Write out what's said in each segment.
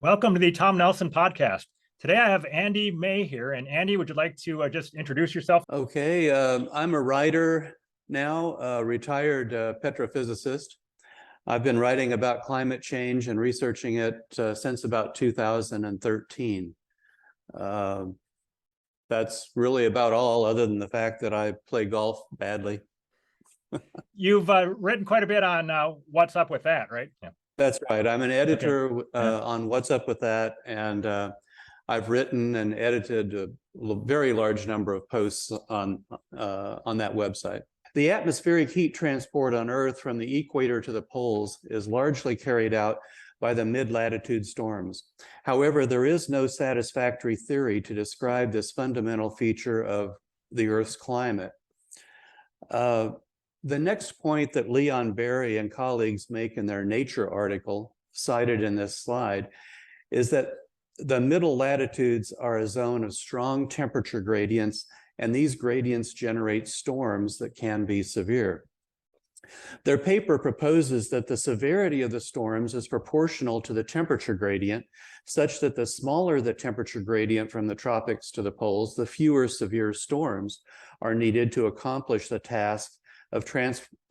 Welcome to the Tom Nelson podcast. Today I have Andy May here. And Andy, would you like to just introduce yourself? Okay, I'm a writer now, a retired petrophysicist. I've been writing about climate change and researching it since about 2013. That's really about all, other than the fact that I play golf badly. You've written quite a bit on What's Up With That, right? Yeah. That's right. I'm an editor on What's Up With That, and I've written and edited a very large number of posts on that website. The atmospheric heat transport on Earth from the equator to the poles is largely carried out by the mid-latitude storms. However, there is no satisfactory theory to describe this fundamental feature of the Earth's climate. The next point that Leon Barry and colleagues make in their Nature article, cited in this slide, is that the middle latitudes are a zone of strong temperature gradients, and these gradients generate storms that can be severe. Their paper proposes that the severity of the storms is proportional to the temperature gradient, such that the smaller the temperature gradient from the tropics to the poles, the fewer severe storms are needed to accomplish the task of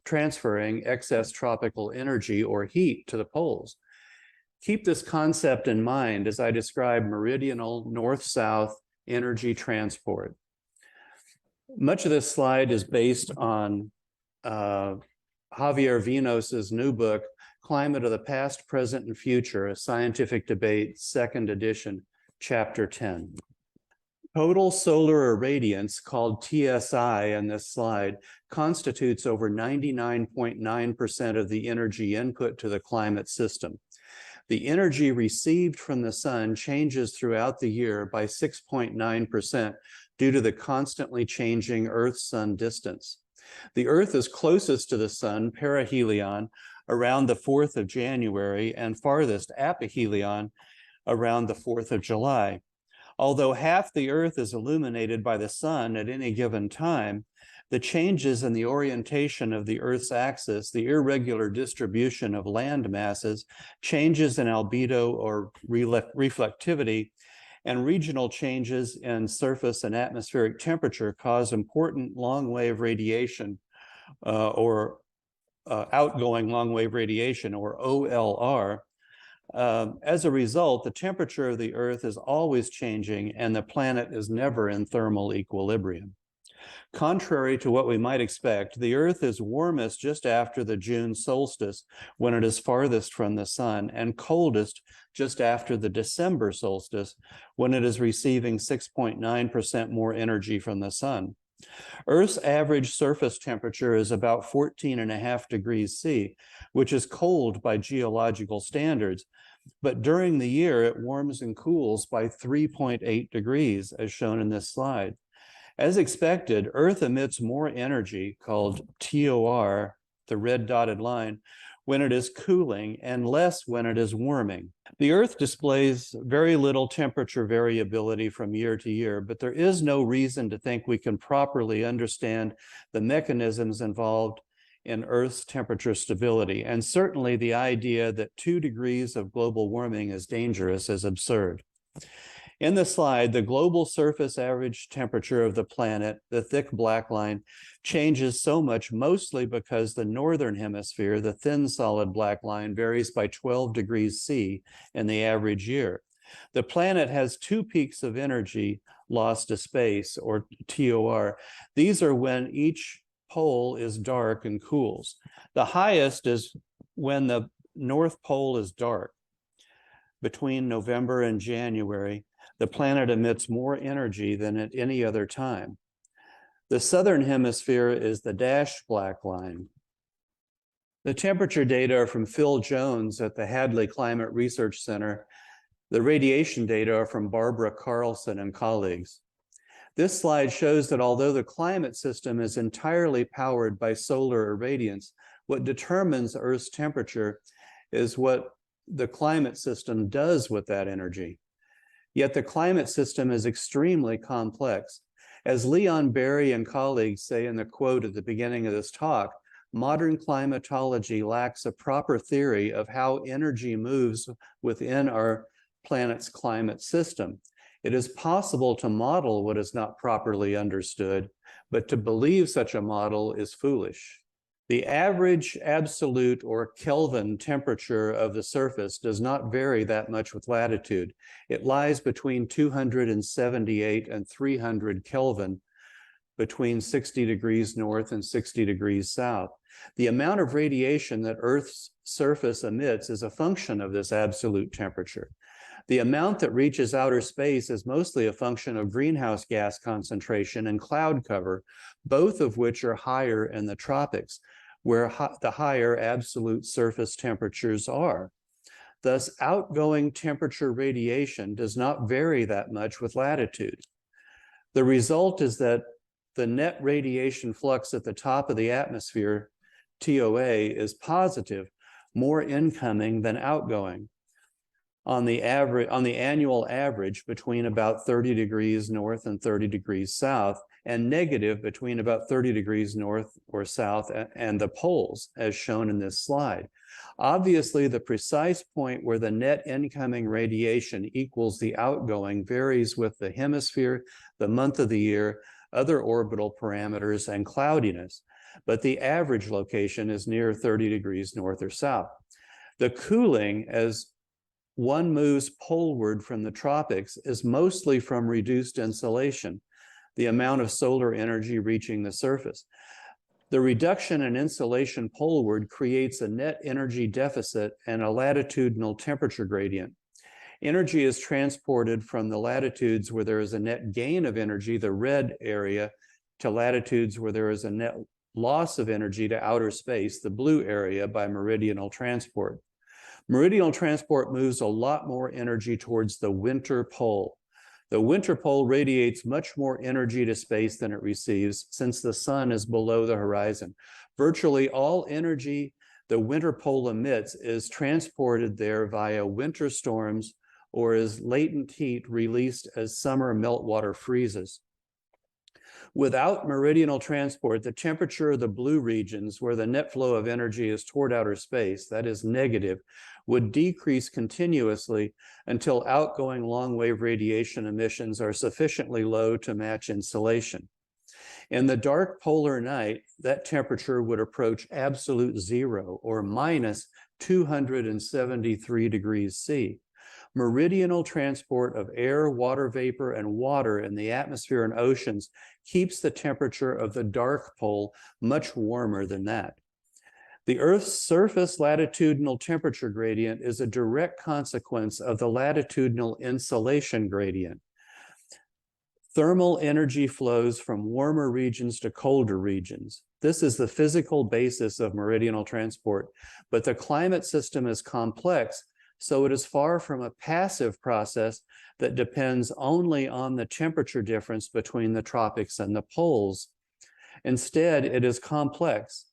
transferring excess tropical energy or heat to the poles. Keep this concept in mind as I describe meridional north-south energy transport. Much of this slide is based on Javier Vinos's new book, Climate of the Past, Present, and Future, a Scientific Debate, 2nd edition, Chapter 10. Total solar irradiance, called TSI in this slide, constitutes over 99.9% of the energy input to the climate system. The energy received from the sun changes throughout the year by 6.9% due to the constantly changing Earth-Sun distance. The Earth is closest to the sun, perihelion, around the 4th of January, and farthest, aphelion, around the 4th of July. Although half the Earth is illuminated by the sun at any given time, the changes in the orientation of the Earth's axis, the irregular distribution of land masses, changes in albedo or reflectivity, and regional changes in surface and atmospheric temperature cause important long-wave radiation or outgoing long-wave radiation, or OLR. As a result, the temperature of the Earth is always changing and the planet is never in thermal equilibrium. Contrary to what we might expect, the Earth is warmest just after the June solstice, when it is farthest from the sun, and coldest just after the December solstice, when it is receiving 6.9% more energy from the sun. Earth's average surface temperature is about 14.5 degrees C, which is cold by geological standards, but during the year it warms and cools by 3.8 degrees, as shown in this slide. As expected, Earth emits more energy, called TOR, the red dotted line, when it is cooling, and less when it is warming. The Earth displays very little temperature variability from year to year, but there is no reason to think we can properly understand the mechanisms involved in Earth's temperature stability, and certainly the idea that 2 degrees of global warming is dangerous is absurd. In the slide, the global surface average temperature of the planet, the thick black line, changes so much mostly because the northern hemisphere, the thin solid black line, varies by 12 degrees C in the average year. The planet has 2 peaks of energy lost to space, or TOR. These are when each pole is dark and cools. The highest is when the North Pole is dark. Between November and January, the planet emits more energy than at any other time. The southern hemisphere is the dashed black line. The temperature data are from Phil Jones at the Hadley Climate Research Center. The radiation data are from Barbara Carlson and colleagues. This slide shows that although the climate system is entirely powered by solar irradiance, what determines Earth's temperature is what the climate system does with that energy. Yet the climate system is extremely complex. As Leon Barry and colleagues say in the quote at the beginning of this talk, modern climatology lacks a proper theory of how energy moves within our planet's climate system. It is possible to model what is not properly understood, but to believe such a model is foolish. The average absolute or Kelvin temperature of the surface does not vary that much with latitude. It lies between 278 and 300 Kelvin, between 60 degrees north and 60 degrees south. The amount of radiation that Earth's surface emits is a function of this absolute temperature. The amount that reaches outer space is mostly a function of greenhouse gas concentration and cloud cover, both of which are higher in the tropics, where the higher absolute surface temperatures are. Thus, outgoing temperature radiation does not vary that much with latitude. The result is that the net radiation flux at the top of the atmosphere, TOA, is positive, more incoming than outgoing. On the annual average between about 30 degrees north and 30 degrees south, and negative between about 30 degrees north or south and the poles, as shown in this slide. Obviously, the precise point where the net incoming radiation equals the outgoing varies with the hemisphere, the month of the year, other orbital parameters, and cloudiness, but the average location is near 30 degrees north or south. The cooling, as one moves poleward from the tropics, is mostly from reduced insolation, the amount of solar energy reaching the surface. The reduction in insolation poleward creates a net energy deficit and a latitudinal temperature gradient. Energy is transported from the latitudes where there is a net gain of energy, the red area, to latitudes where there is a net loss of energy to outer space, the blue area, by meridional transport. Meridional transport moves a lot more energy towards the winter pole. The winter pole radiates much more energy to space than it receives, since the sun is below the horizon. Virtually all energy the winter pole emits is transported there via winter storms or as latent heat released as summer meltwater freezes. Without meridional transport, the temperature of the blue regions, where the net flow of energy is toward outer space, that is negative, would decrease continuously until outgoing long-wave radiation emissions are sufficiently low to match insolation. In the dark polar night, that temperature would approach absolute zero, or minus 273 degrees C. Meridional transport of air, water vapor, and water in the atmosphere and oceans keeps the temperature of the dark pole much warmer than that. The Earth's surface latitudinal temperature gradient is a direct consequence of the latitudinal insolation gradient. Thermal energy flows from warmer regions to colder regions. This is the physical basis of meridional transport, but the climate system is complex, so it is far from a passive process that depends only on the temperature difference between the tropics and the poles. Instead, it is complex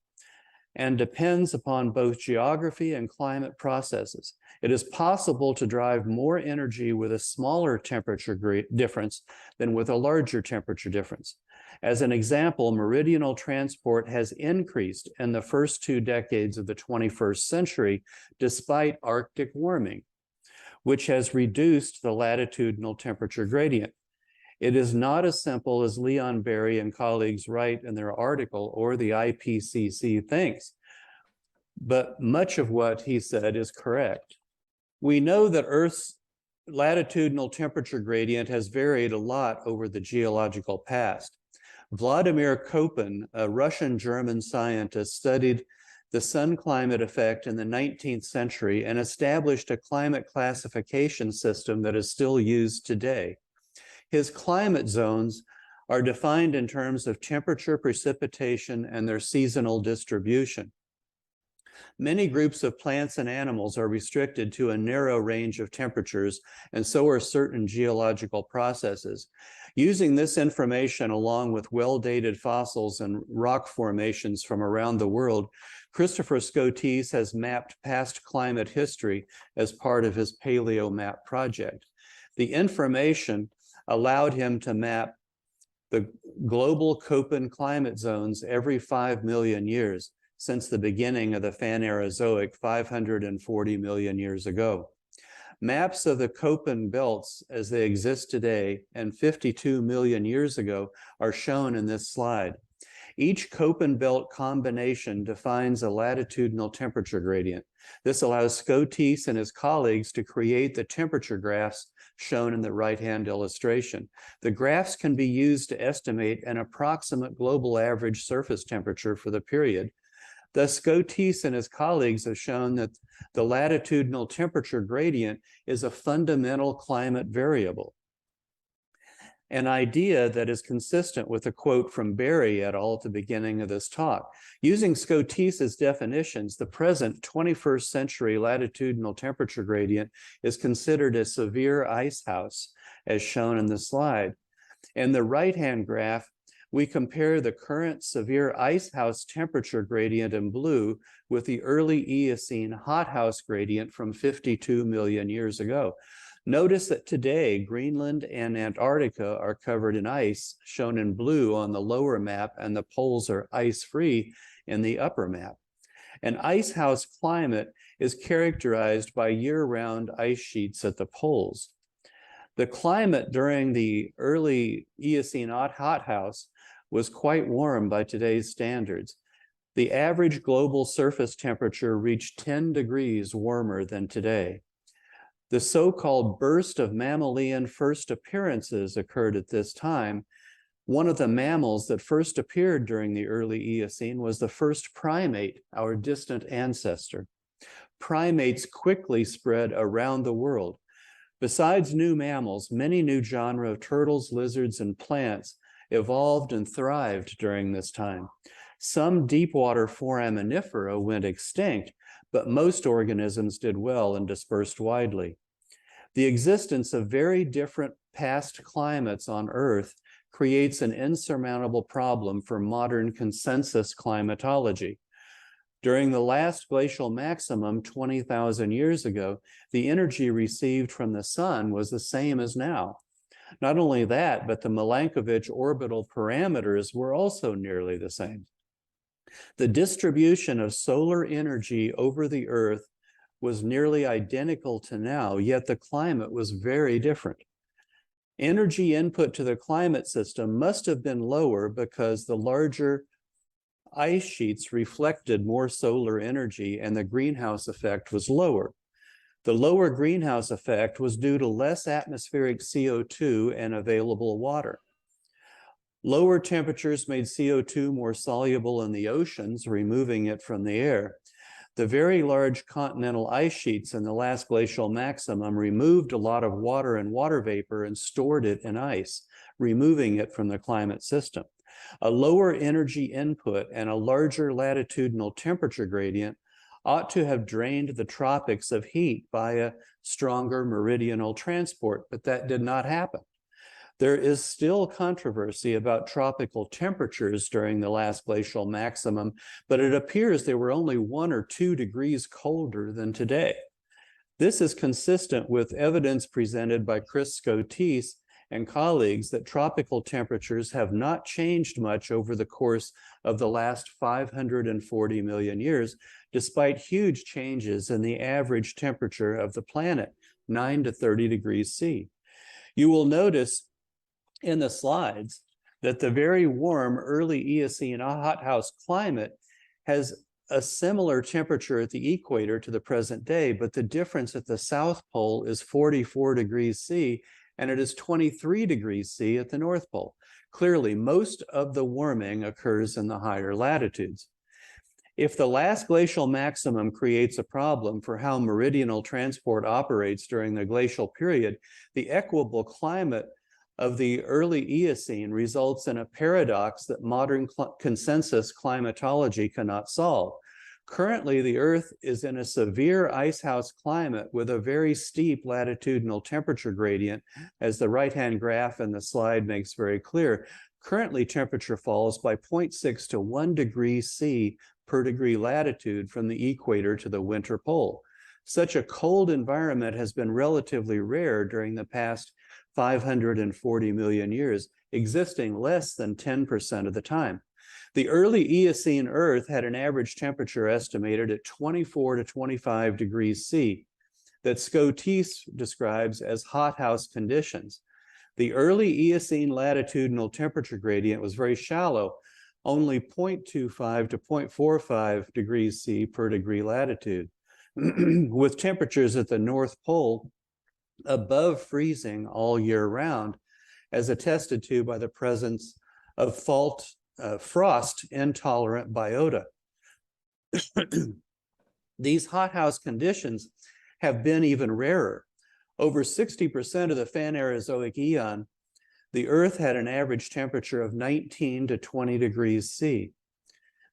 and depends upon both geography and climate processes. It is possible to drive more energy with a smaller temperature difference than with a larger temperature difference. As an example, meridional transport has increased in the first 2 decades of the 21st century, despite Arctic warming, which has reduced the latitudinal temperature gradient. It is not as simple as Leon Barry and colleagues write in their article or the IPCC thinks, but much of what he said is correct. We know that Earth's latitudinal temperature gradient has varied a lot over the geological past. Vladimir Köppen, a Russian-German scientist, studied the sun climate effect in the 19th century and established a climate classification system that is still used today. His climate zones are defined in terms of temperature, precipitation, and their seasonal distribution. Many groups of plants and animals are restricted to a narrow range of temperatures, and so are certain geological processes. Using this information, along with well-dated fossils and rock formations from around the world, Christopher Scotese has mapped past climate history as part of his PaleoMap project. The information allowed him to map the global Köppen climate zones every 5 million years since the beginning of the Phanerozoic 540 million years ago. Maps of the Köppen belts as they exist today and 52 million years ago are shown in this slide. Each Köppen belt combination defines a latitudinal temperature gradient. This allows Scotese and his colleagues to create the temperature graphs shown in the right-hand illustration. The graphs can be used to estimate an approximate global average surface temperature for the period. Thus, Scotese and his colleagues have shown that the latitudinal temperature gradient is a fundamental climate variable. An idea that is consistent with a quote from Berry et al. At the beginning of this talk. Using Scotese's definitions, the present 21st century latitudinal temperature gradient is considered a severe ice house, as shown in the slide. In the right-hand graph, we compare the current severe ice house temperature gradient in blue with the early Eocene hothouse gradient from 52 million years ago. Notice that today, Greenland and Antarctica are covered in ice, shown in blue on the lower map, and the poles are ice-free in the upper map. An ice house climate is characterized by year-round ice sheets at the poles. The climate during the early Eocene hothouse was quite warm by today's standards. The average global surface temperature reached 10 degrees warmer than today. The so-called burst of mammalian first appearances occurred at this time. One of the mammals that first appeared during the early Eocene was the first primate, our distant ancestor. Primates quickly spread around the world. Besides new mammals, many new genera of turtles, lizards, and plants evolved and thrived during this time. Some deep-water foraminifera went extinct, but most organisms did well and dispersed widely. The existence of very different past climates on Earth creates an insurmountable problem for modern consensus climatology. During the last glacial maximum 20,000 years ago, the energy received from the sun was the same as now. Not only that, but the Milankovitch orbital parameters were also nearly the same. The distribution of solar energy over the Earth was nearly identical to now, yet the climate was very different. Energy input to the climate system must have been lower because the larger ice sheets reflected more solar energy and the greenhouse effect was lower. The lower greenhouse effect was due to less atmospheric CO2 and available water. Lower temperatures made CO2 more soluble in the oceans, removing it from the air. The very large continental ice sheets in the last glacial maximum removed a lot of water and water vapor and stored it in ice, removing it from the climate system. A lower energy input and a larger latitudinal temperature gradient ought to have drained the tropics of heat via stronger meridional transport, but that did not happen. There is still controversy about tropical temperatures during the last glacial maximum, but it appears they were only 1 or 2 degrees colder than today. This is consistent with evidence presented by Chris Scotese and colleagues that tropical temperatures have not changed much over the course of the last 540 million years, despite huge changes in the average temperature of the planet, 9 to 30 degrees C. You will notice in the slides that the very warm early Eocene hothouse climate has a similar temperature at the equator to the present day, but the difference at the South Pole is 44 degrees C, and it is 23 degrees C at the North Pole. Clearly, most of the warming occurs in the higher latitudes. If the last glacial maximum creates a problem for how meridional transport operates during the glacial period, the equable climate of the early Eocene results in a paradox that modern consensus climatology cannot solve. Currently, the Earth is in a severe icehouse climate with a very steep latitudinal temperature gradient, as the right-hand graph in the slide makes very clear. Currently, temperature falls by 0.6 to 1 degree C per degree latitude from the equator to the winter pole. Such a cold environment has been relatively rare during the past 540 million years, existing less than 10% of the time. The early Eocene Earth had an average temperature estimated at 24 to 25 degrees C. that Scotis describes as hothouse conditions. The early Eocene latitudinal temperature gradient was very shallow, only 0.25 to 0.45 degrees C per degree latitude, with temperatures at the North Pole above freezing all year round, as attested to by the presence of frost-intolerant biota. These hothouse conditions have been even rarer. Over 60% of the Phanerozoic eon, the Earth had an average temperature of 19 to 20 degrees C.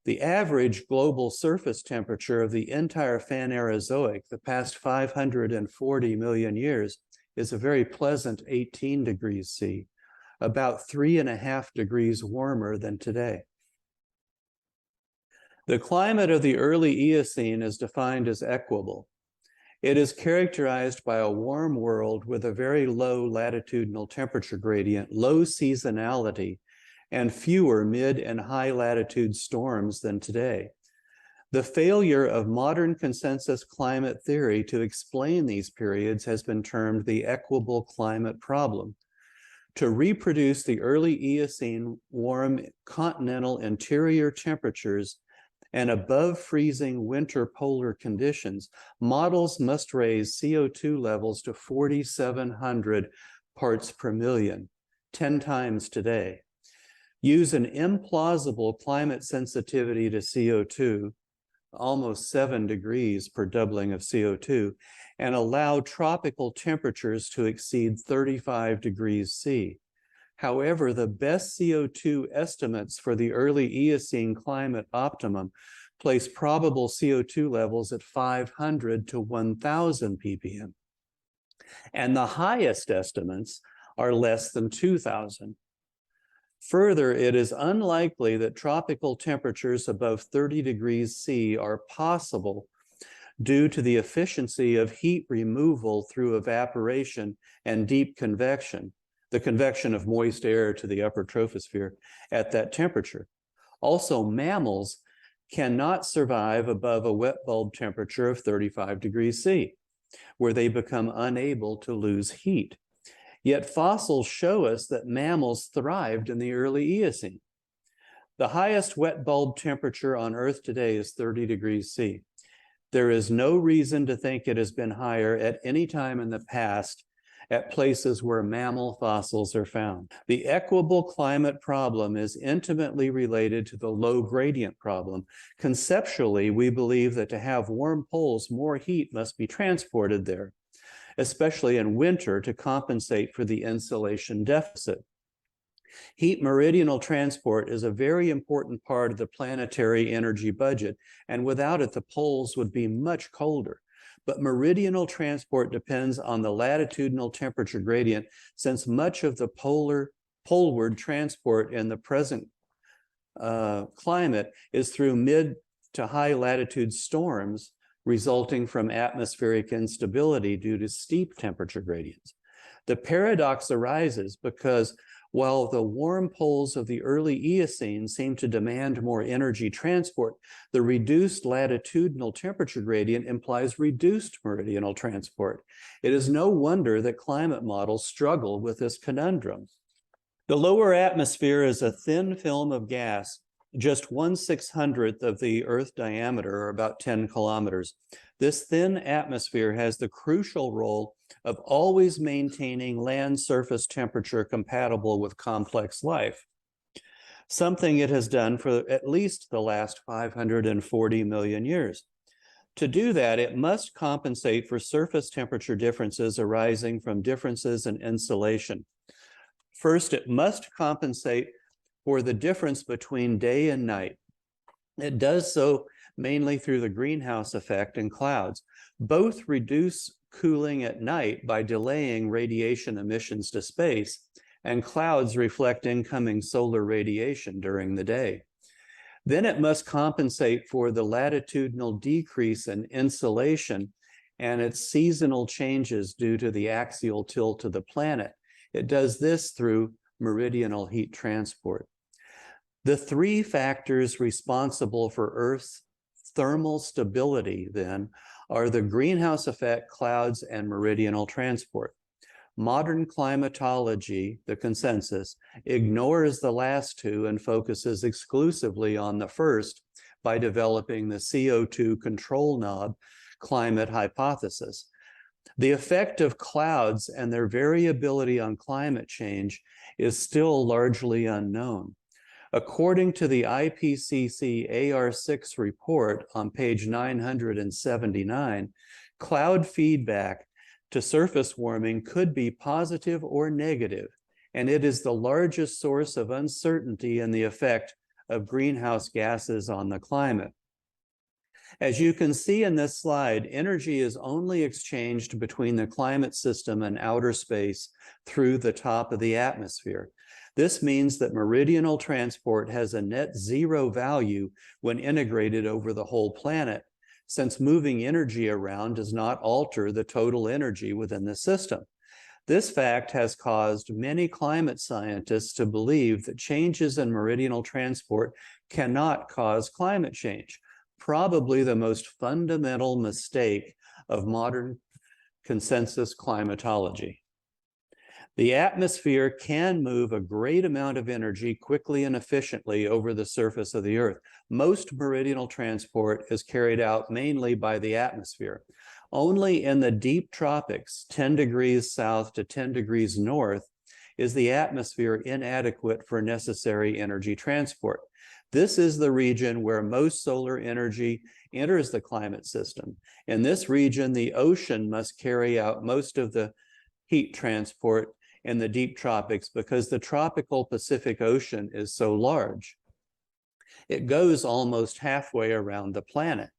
The average global surface temperature of the entire Phanerozoic, the past 540 million years, is a very pleasant 18 degrees C, about 3.5 degrees warmer than today. The climate of the early Eocene is defined as equable. It is characterized by a warm world with a very low latitudinal temperature gradient, low seasonality, and fewer mid and high latitude storms than today. The failure of modern consensus climate theory to explain these periods has been termed the equable climate problem. To reproduce the early Eocene warm continental interior temperatures and above freezing winter polar conditions, models must raise CO2 levels to 4,700 parts per million, 10 times today. Use an implausible climate sensitivity to CO2, almost 7 degrees per doubling of CO2, and allow tropical temperatures to exceed 35 degrees C. However, the best CO2 estimates for the early Eocene climate optimum place probable CO2 levels at 500 to 1,000 ppm. And the highest estimates are less than 2,000. Further, it is unlikely that tropical temperatures above 30 degrees C are possible due to the efficiency of heat removal through evaporation and deep convection, the convection of moist air to the upper troposphere at that temperature. Also, mammals cannot survive above a wet bulb temperature of 35 degrees C, where they become unable to lose heat. Yet fossils show us that mammals thrived in the early Eocene. The highest wet bulb temperature on Earth today is 30 degrees C. There is no reason to think it has been higher at any time in the past at places where mammal fossils are found. The equable climate problem is intimately related to the low gradient problem. Conceptually, we believe that to have warm poles, more heat must be transported there, especially in winter, to compensate for the insulation deficit. Heat meridional transport is a very important part of the planetary energy budget, and without it, the poles would be much colder. But meridional transport depends on the latitudinal temperature gradient, since much of the poleward transport in the present climate is through mid to high latitude storms resulting from atmospheric instability due to steep temperature gradients. The paradox arises because while the warm poles of the early Eocene seem to demand more energy transport, the reduced latitudinal temperature gradient implies reduced meridional transport. It is no wonder that climate models struggle with this conundrum. The lower atmosphere is a thin film of gas, just 1/600th of the Earth diameter, or about 10 kilometers. This thin atmosphere has the crucial role of always maintaining land surface temperature compatible with complex life, something it has done for at least the last 540 million years. To do that, it must compensate for surface temperature differences arising from differences in insolation. First, it must compensate for the difference between day and night. It does so mainly through the greenhouse effect and clouds. Both reduce cooling at night by delaying radiation emissions to space, and clouds reflect incoming solar radiation during the day. Then it must compensate for the latitudinal decrease in insolation and its seasonal changes due to the axial tilt of the planet. It does this through meridional heat transport. The three factors responsible for Earth's thermal stability, then, are the greenhouse effect, clouds, and meridional transport. Modern climatology, the consensus, ignores the last two and focuses exclusively on the first by developing the CO2 control knob climate hypothesis. The effect of clouds and their variability on climate change is still largely unknown. According to the IPCC AR6 report on page 979, cloud feedback to surface warming could be positive or negative, and it is the largest source of uncertainty in the effect of greenhouse gases on the climate. As you can see in this slide, energy is only exchanged between the climate system and outer space through the top of the atmosphere. This means that meridional transport has a net zero value when integrated over the whole planet, since moving energy around does not alter the total energy within the system. This fact has caused many climate scientists to believe that changes in meridional transport cannot cause climate change, probably the most fundamental mistake of modern consensus climatology. The atmosphere can move a great amount of energy quickly and efficiently over the surface of the Earth. Most meridional transport is carried out mainly by the atmosphere. Only in the deep tropics, 10 degrees south to 10 degrees north, is the atmosphere inadequate for necessary energy transport. This is the region where most solar energy enters the climate system. In this region, the ocean must carry out most of the heat transport in the deep tropics because the tropical Pacific Ocean is so large. It goes almost halfway around the planet.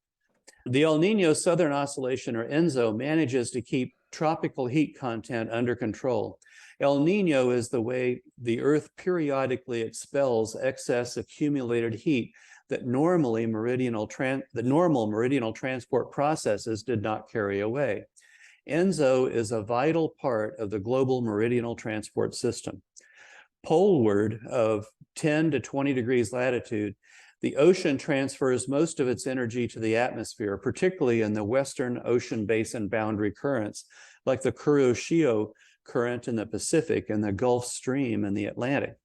The El Nino Southern Oscillation, or ENSO, manages to keep tropical heat content under control. El Nino is the way the Earth periodically expels excess accumulated heat that normal meridional transport processes did not carry away. ENSO is a vital part of the global meridional transport system. Poleward of 10 to 20 degrees latitude, the ocean transfers most of its energy to the atmosphere, particularly in the Western Ocean Basin boundary currents, like the Kuroshio current in the Pacific and the Gulf Stream in the Atlantic.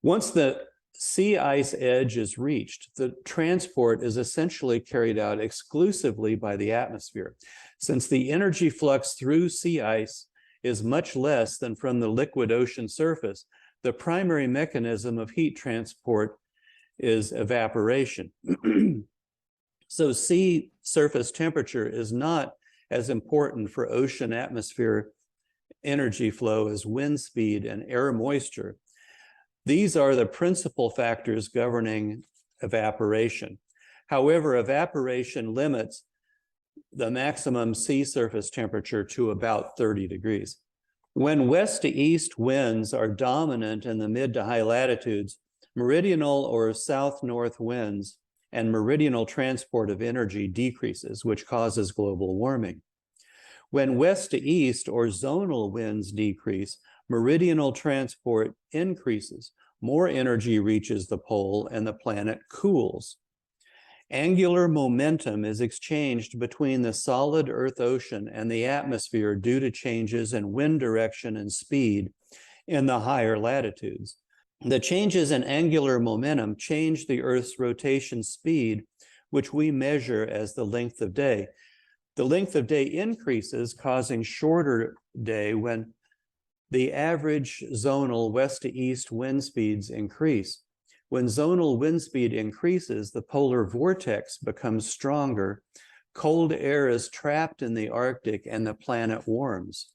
Once the sea ice edge is reached, the transport is essentially carried out exclusively by the atmosphere. Since the energy flux through sea ice is much less than from the liquid ocean surface, the primary mechanism of heat transport is evaporation. So sea surface temperature is not as important for ocean atmosphere energy flow as wind speed and air moisture. These are the principal factors governing evaporation. However, evaporation limits the maximum sea surface temperature to about 30 degrees. When west to east winds are dominant in the mid to high latitudes, meridional or south-north winds and meridional transport of energy decreases, which causes global warming. When west to east or zonal winds decrease, meridional transport increases. More energy reaches the pole and the planet cools. Angular momentum is exchanged between the solid Earth ocean and the atmosphere due to changes in wind direction and speed in the higher latitudes. The changes in angular momentum change the Earth's rotation speed, which we measure as the length of day. The length of day increases, causing shorter day when the average zonal west to east wind speeds increase. When zonal wind speed increases, the polar vortex becomes stronger, cold air is trapped in the Arctic, and the planet warms.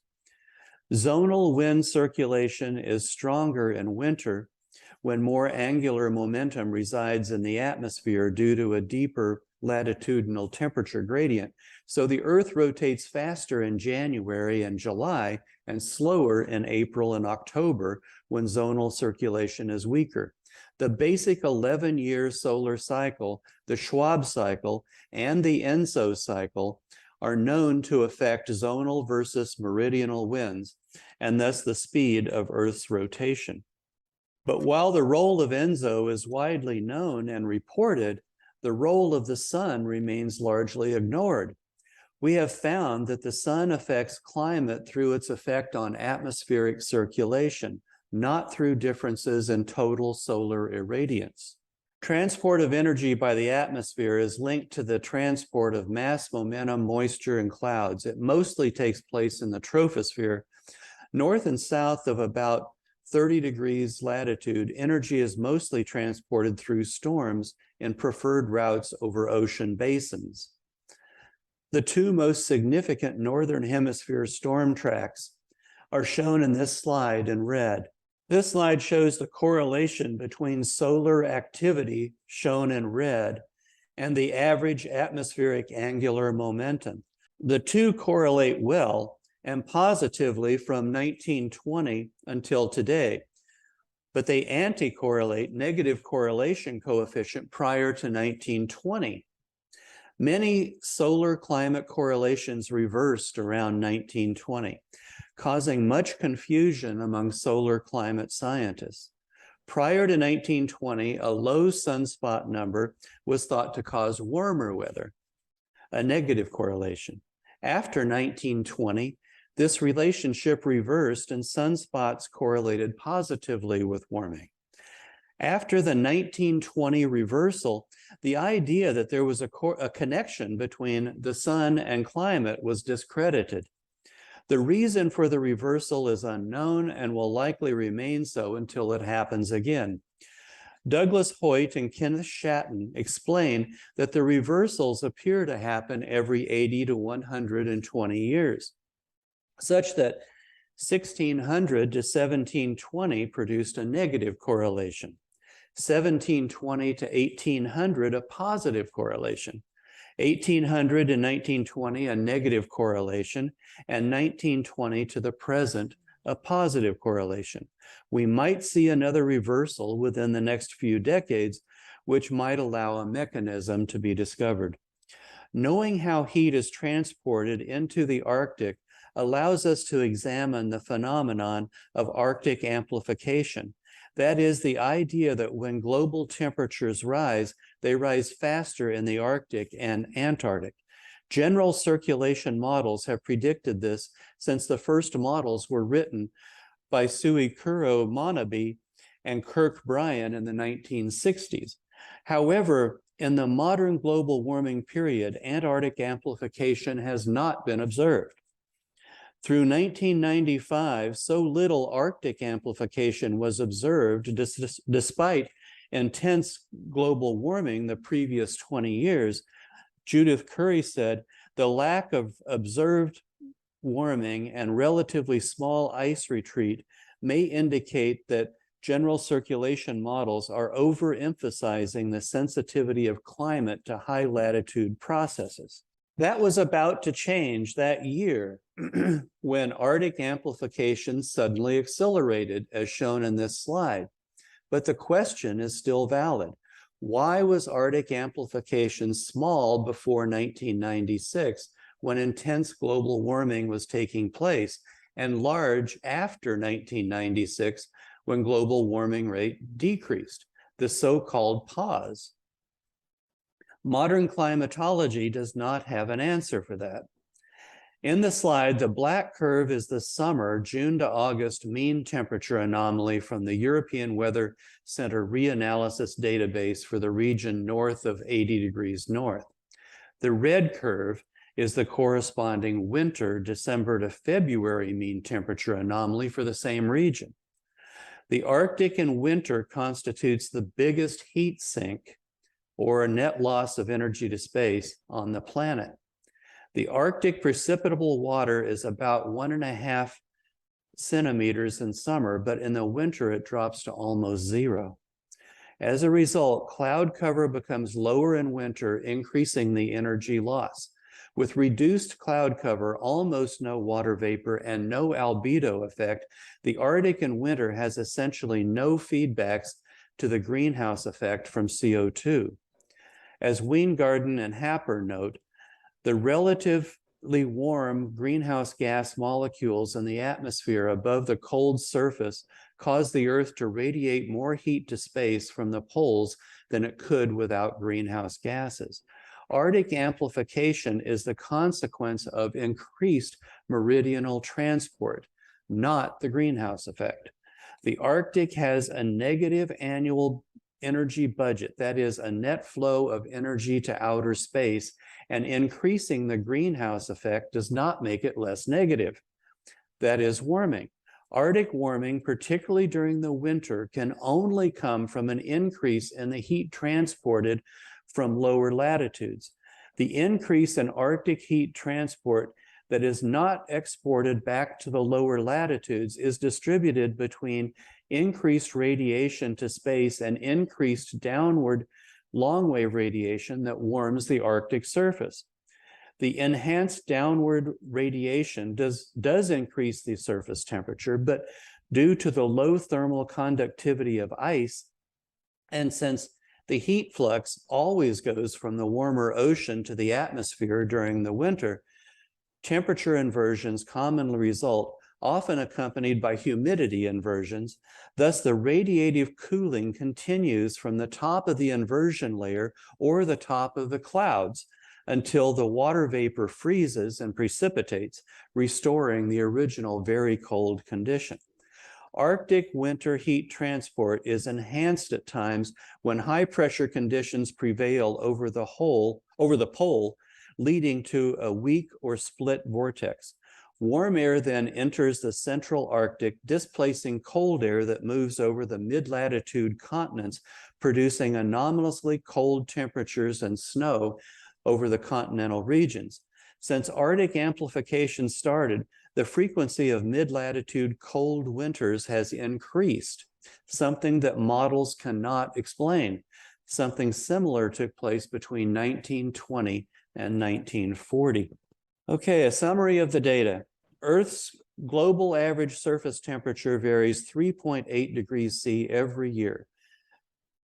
Zonal wind circulation is stronger in winter when more angular momentum resides in the atmosphere due to a deeper latitudinal temperature gradient. So the Earth rotates faster in January and July and slower in April and October when zonal circulation is weaker. The basic 11-year solar cycle, the Schwab cycle, and the ENSO cycle are known to affect zonal versus meridional winds, and thus the speed of Earth's rotation. But while the role of ENSO is widely known and reported, the role of the sun remains largely ignored. we have found that the sun affects climate through its effect on atmospheric circulation, not through differences in total solar irradiance. Transport of energy by the atmosphere is linked to the transport of mass, momentum, moisture, and clouds. It mostly takes place in the troposphere. North and south of about 30 degrees latitude, energy is mostly transported through storms in preferred routes over ocean basins. The two most significant northern hemisphere storm tracks are shown in this slide in red. This slide shows the correlation between solar activity, shown in red, and the average atmospheric angular momentum. The two correlate well and positively from 1920 until today, but they anti-correlate, negative correlation coefficient, prior to 1920. Many solar climate correlations reversed around 1920, causing much confusion among solar climate scientists. Prior to 1920, a low sunspot number was thought to cause warmer weather, a negative correlation. After 1920, this relationship reversed and sunspots correlated positively with warming. After the 1920 reversal, the idea that there was a connection between the sun and climate was discredited. The reason for the reversal is unknown and will likely remain so until it happens again. Douglas Hoyt and Kenneth Shatton explain that the reversals appear to happen every 80 to 120 years, such that 1600 to 1720 produced a negative correlation, 1720 to 1800 a positive correlation, 1800 to 1920 a negative correlation, and 1920 to the present a positive correlation. We might see another reversal within the next few decades, which might allow a mechanism to be discovered. Knowing how heat is transported into the Arctic allows us to examine the phenomenon of Arctic amplification. That is, the idea that when global temperatures rise, they rise faster in the Arctic and Antarctic. General circulation models have predicted this since the first models were written by Suikuro Manabe and Kirk Bryan in the 1960s. However, in the modern global warming period, Antarctic amplification has not been observed. Through 1995, so little Arctic amplification was observed despite intense global warming the previous 20 years. Judith Curry said, the lack of observed warming and relatively small ice retreat may indicate that general circulation models are overemphasizing the sensitivity of climate to high latitude processes. That was about to change that year when Arctic amplification suddenly accelerated, as shown in this slide. But the question is still valid. Why was Arctic amplification small before 1996, when intense global warming was taking place, and large after 1996, when global warming rate decreased, the so-called pause? Modern climatology does not have an answer for that. In the slide, the black curve is the summer, June to August, mean temperature anomaly from the European Weather Center reanalysis database for the region north of 80 degrees north. The red curve is the corresponding winter, December to February mean temperature anomaly for the same region. The Arctic in winter constitutes the biggest heat sink or a net loss of energy to space on the planet. The Arctic precipitable water is about 1.5 centimeters in summer, but in the winter it drops to almost 0. As a result, cloud cover becomes lower in winter, increasing the energy loss. With reduced cloud cover, almost no water vapor, and no albedo effect, the Arctic in winter has essentially no feedbacks to the greenhouse effect from CO2. As Weingarten and Happer note, the relatively warm greenhouse gas molecules in the atmosphere above the cold surface cause the Earth to radiate more heat to space from the poles than it could without greenhouse gases. Arctic amplification is the consequence of increased meridional transport, not the greenhouse effect. The Arctic has a negative annual energy budget, that is a net flow of energy to outer space, and increasing the greenhouse effect does not make it less negative. That is warming. Arctic warming, particularly during the winter, can only come from an increase in the heat transported from lower latitudes. The increase in Arctic heat transport that is not exported back to the lower latitudes is distributed between increased radiation to space and increased downward long-wave radiation that warms the Arctic surface. The enhanced downward radiation does increase the surface temperature, but due to the low thermal conductivity of ice, and since the heat flux always goes from the warmer ocean to the atmosphere during the winter, temperature inversions commonly result, often accompanied by humidity inversions. Thus, the radiative cooling continues from the top of the inversion layer or the top of the clouds until the water vapor freezes and precipitates, restoring the original very cold condition. Arctic winter heat transport is enhanced at times when high pressure conditions prevail over the pole, leading to a weak or split vortex. Warm air then enters the central Arctic, displacing cold air that moves over the mid-latitude continents, producing anomalously cold temperatures and snow over the continental regions. Since Arctic amplification started, the frequency of mid-latitude cold winters has increased, something that models cannot explain. Something similar took place between 1920 and 1940. Okay, a summary of the data. Earth's global average surface temperature varies 3.8 degrees C every year.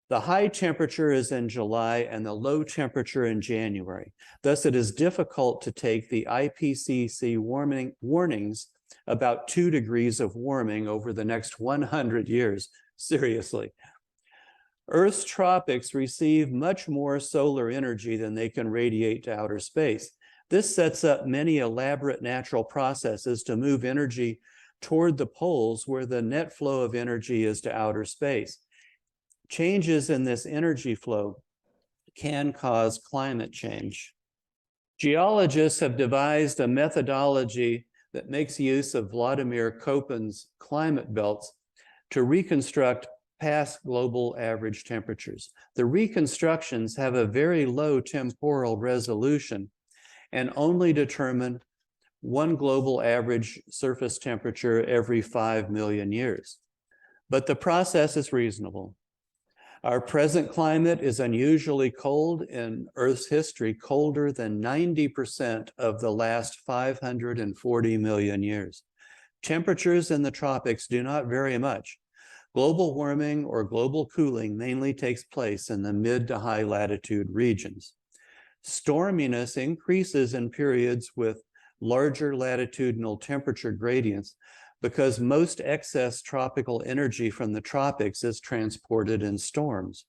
The high temperature is in July and the low temperature in January. Thus, it is difficult to take the IPCC warnings about 2 degrees of warming over the next 100 years seriously. Earth's tropics receive much more solar energy than they can radiate to outer space. This sets up many elaborate natural processes to move energy toward the poles where the net flow of energy is to outer space. Changes in this energy flow can cause climate change. Geologists have devised a methodology that makes use of Vladimir Köppen's climate belts to reconstruct past global average temperatures. The reconstructions have a very low temporal resolution and only determine one global average surface temperature every 5 million years. But the process is reasonable. Our present climate is unusually cold in Earth's history, colder than 90% of the last 540 million years. Temperatures in the tropics do not vary much. Global warming or global cooling mainly takes place in the mid to high latitude regions. Storminess increases in periods with larger latitudinal temperature gradients because most excess tropical energy from the tropics is transported in storms.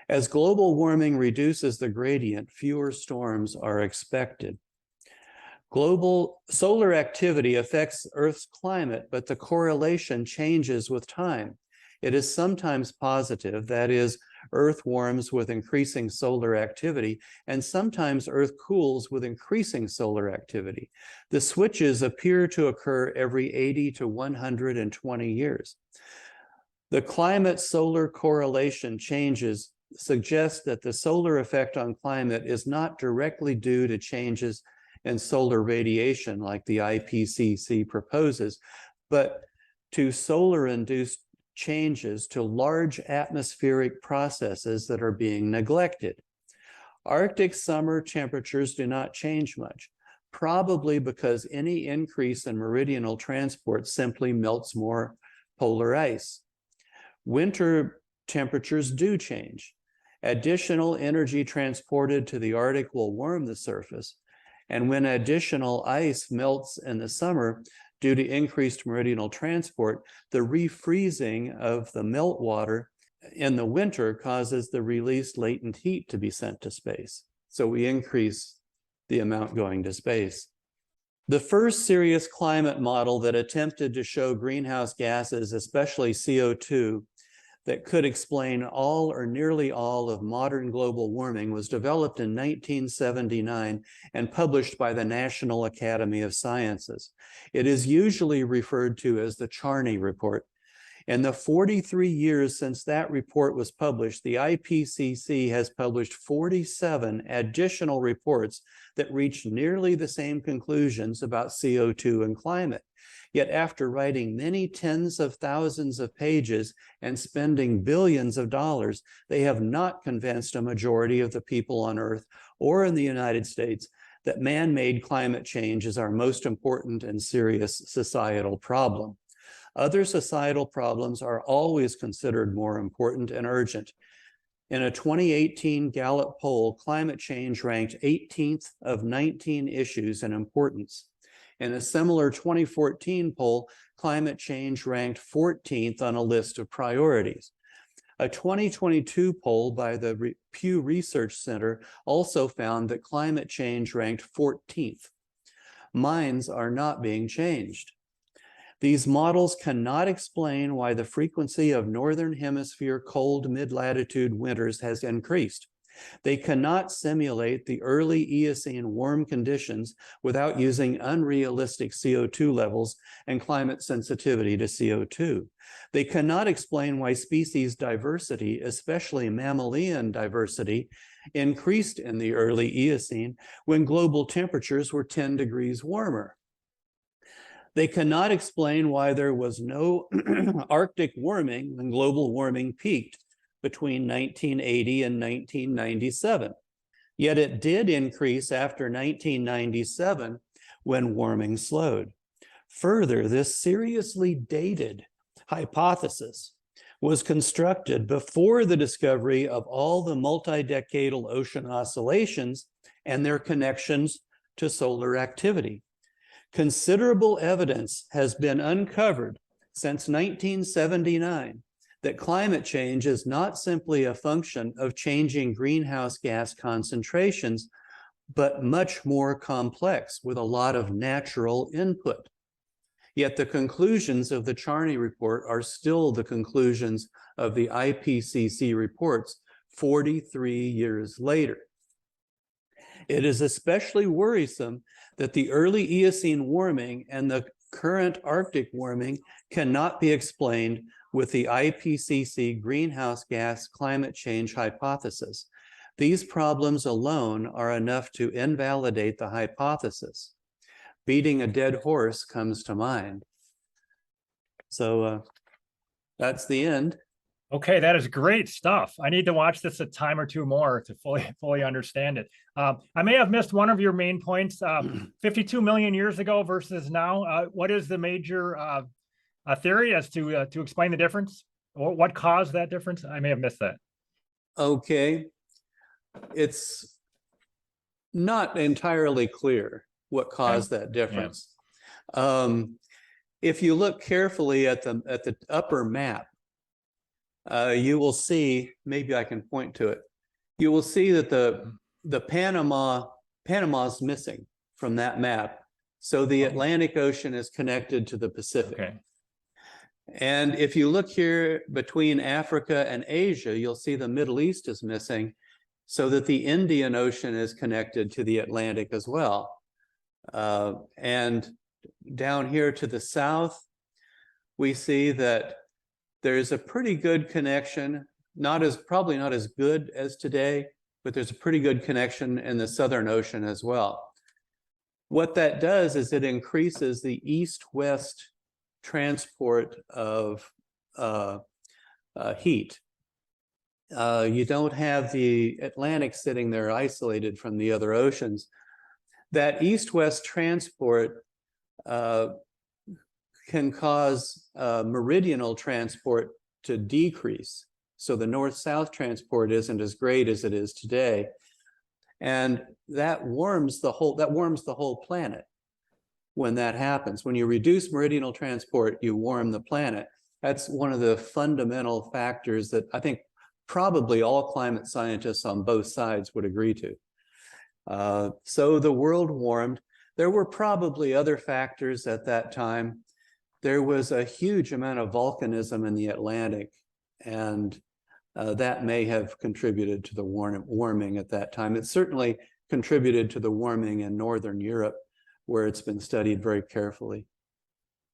As global warming reduces the gradient, fewer storms are expected. Global solar activity affects Earth's climate, but the correlation changes with time. It is sometimes positive, that is, Earth warms with increasing solar activity, and sometimes Earth cools with increasing solar activity. The switches appear to occur every 80 to 120 years. The climate-solar correlation changes suggest that the solar effect on climate is not directly due to changes in solar radiation like the IPCC proposes, but to solar-induced changes to large atmospheric processes that are being neglected. Arctic summer temperatures do not change much, probably because any increase in meridional transport simply melts more polar ice. Winter temperatures do change. Additional energy transported to the Arctic will warm the surface, and when additional ice melts in the summer, due to increased meridional transport, the refreezing of the meltwater in the winter causes the released latent heat to be sent to space. So we increase the amount going to space. The first serious climate model that attempted to show greenhouse gases, especially CO2, that could explain all or nearly all of modern global warming was developed in 1979 and published by the National Academy of Sciences. It is usually referred to as the Charney Report. In the 43 years since that report was published, the IPCC has published 47 additional reports that reach nearly the same conclusions about CO2 and climate. Yet after writing many tens of thousands of pages and spending billions of dollars, they have not convinced a majority of the people on Earth or in the United States that man-made climate change is our most important and serious societal problem. Other societal problems are always considered more important and urgent. In a 2018 Gallup poll, climate change ranked 18th of 19 issues in importance. In a similar 2014 poll, climate change ranked 14th on a list of priorities. A 2022 poll by the Pew Research Center also found that climate change ranked 14th. Minds are not being changed. These models cannot explain why the frequency of Northern Hemisphere cold mid-latitude winters has increased. They cannot simulate the early Eocene warm conditions without using unrealistic CO2 levels and climate sensitivity to CO2. They cannot explain why species diversity, especially mammalian diversity, increased in the early Eocene when global temperatures were 10 degrees warmer. They cannot explain why there was no Arctic warming when global warming peaked between 1980 and 1997. Yet it did increase after 1997 when warming slowed. Further, this seriously dated hypothesis was constructed before the discovery of all the multi-decadal ocean oscillations and their connections to solar activity. Considerable evidence has been uncovered since 1979 that climate change is not simply a function of changing greenhouse gas concentrations, but much more complex with a lot of natural input. Yet the conclusions of the Charney Report are still the conclusions of the IPCC reports 43 years later. It is especially worrisome that the early Eocene warming and the current Arctic warming cannot be explained with the IPCC greenhouse gas climate change hypothesis. These problems alone are enough to invalidate the hypothesis. Beating a dead horse comes to mind. So that's the end. Okay, that is great stuff. I need to watch this a time or two more to fully understand it. I may have missed one of your main points. 52 million years ago versus now. What is the major theory as to explain the difference, or what caused that difference? I may have missed that. Okay, it's not entirely clear what caused that difference. Yeah. If you look carefully at the upper map, you will see, maybe I can point to it. You will see that the Panama's missing from that map. So the Atlantic Ocean is connected to the Pacific. Okay. And if you look here between Africa and Asia, you'll see the Middle East is missing, so that the Indian Ocean is connected to the Atlantic as well. And down here to the south, we see that there's a pretty good connection, probably not as good as today, but there's a pretty good connection in the Southern Ocean as well. What that does is it increases the east-west transport of heat. You don't have the Atlantic sitting there isolated from the other oceans. That east-west transport can cause meridional transport to decrease. So the north-south transport isn't as great as it is today. And that warms the whole planet when that happens. When you reduce meridional transport, you warm the planet. That's one of the fundamental factors that I think probably all climate scientists on both sides would agree to. So the world warmed. There were probably other factors at that time. There was a huge amount of volcanism in the Atlantic, and that may have contributed to the warming at that time. It certainly contributed to the warming in Northern Europe, where it's been studied very carefully.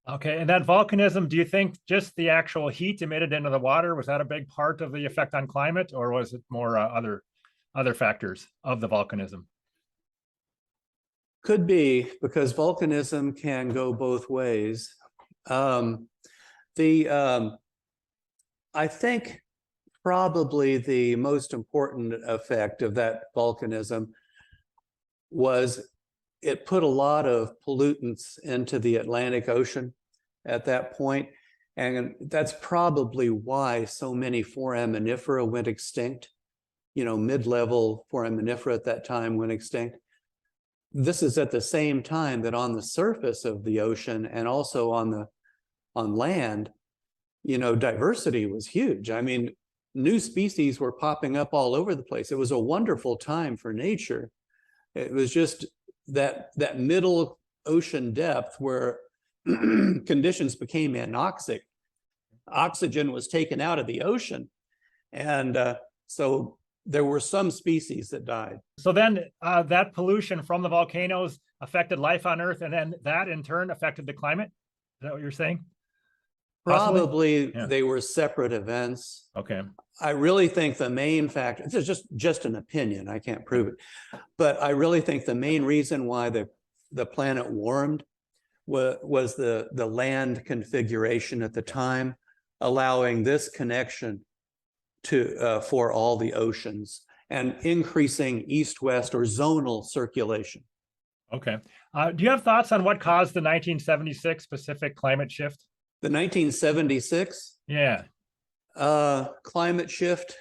Okay, and that volcanism, do you think just the actual heat emitted into the water, was that a big part of the effect on climate, or was it more other factors of the volcanism? Could be, because volcanism can go both ways. I think probably the most important effect of that volcanism was it put a lot of pollutants into the Atlantic Ocean at that point. And that's probably why so many foraminifera went extinct. You know, mid-level foraminifera at that time went extinct. This is at the same time that on the surface of the ocean and also on land, you know, diversity was huge. I mean, new species were popping up all over the place. It was a wonderful time for nature. It was just that middle ocean depth where conditions became anoxic. Oxygen was taken out of the ocean. And so there were some species that died. So then that pollution from the volcanoes affected life on Earth, and then that in turn affected the climate? Is that what you're saying? Probably Yeah. they were separate events. Okay. I really think the main factor, this is just an opinion, I can't prove it, but I really think the main reason why the planet warmed was the land configuration at the time, allowing this connection for all the oceans and increasing east-west or zonal circulation. Okay. Do you have thoughts on what caused the 1976 Pacific climate shift? The 1976 Yeah. climate shift,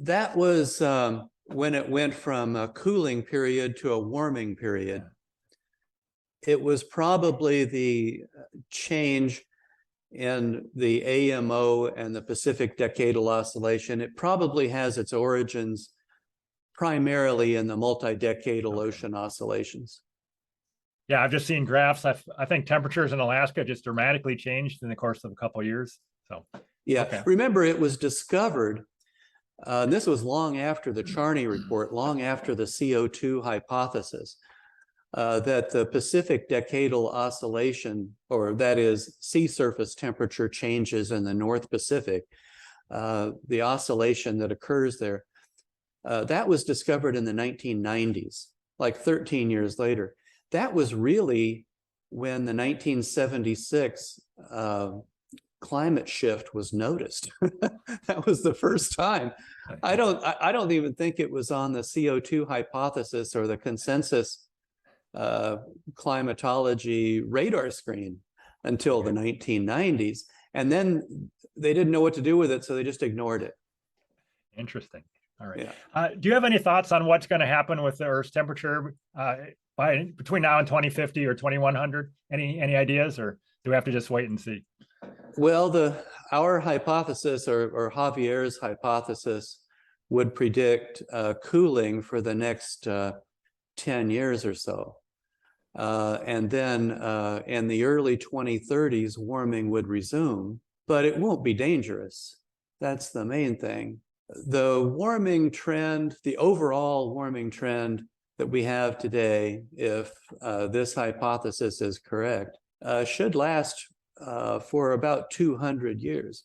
that was when it went from a cooling period to a warming period. It was probably the change in the AMO and the Pacific Decadal Oscillation. It probably has its origins primarily in the multi-decadal ocean oscillations. Yeah, I've just seen graphs. I think temperatures in Alaska just dramatically changed in the course of a couple of years. So yeah, okay. Remember, it was discovered, this was long after the Charney report, long after the CO2 hypothesis, that the Pacific Decadal Oscillation, or that is sea surface temperature changes in the North Pacific, the oscillation that occurs there, that was discovered in the 1990s, like 13 years later. That was really when the 1976 climate shift was noticed. That was the first time. I don't even think it was on the CO2 hypothesis or the consensus climatology radar screen until the 1990s. And then they didn't know what to do with it, so they just ignored it. Interesting. All right. Yeah. Do you have any thoughts on what's going to happen with the Earth's temperature between now and 2050 or 2100? Any ideas, or do we have to just wait and see? Well, our hypothesis, or Javier's hypothesis, would predict cooling for the next 10 years or so. And then in the early 2030s, warming would resume, but it won't be dangerous. That's the main thing. The warming trend, the overall warming trend that we have today, if this hypothesis is correct, should last for about 200 years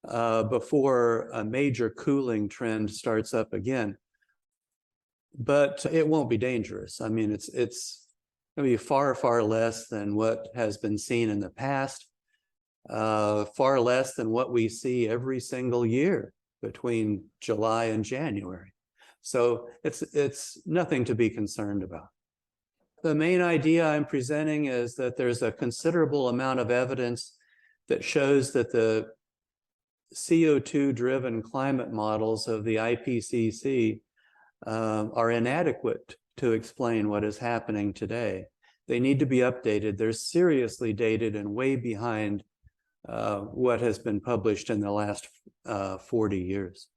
before a major cooling trend starts up again. But it won't be dangerous. I mean, it's going to be far, far less than what has been seen in the past, far less than what we see every single year between July and January. So it's nothing to be concerned about. The main idea I'm presenting is that there's a considerable amount of evidence that shows that the CO2-driven climate models of the IPCC are inadequate to explain what is happening today. They need to be updated. They're seriously dated and way behind what has been published in the last 40 years.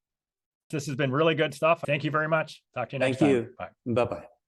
This has been really good stuff. Thank you very much. Talk to you next Thank time. you. Bye. Bye-bye.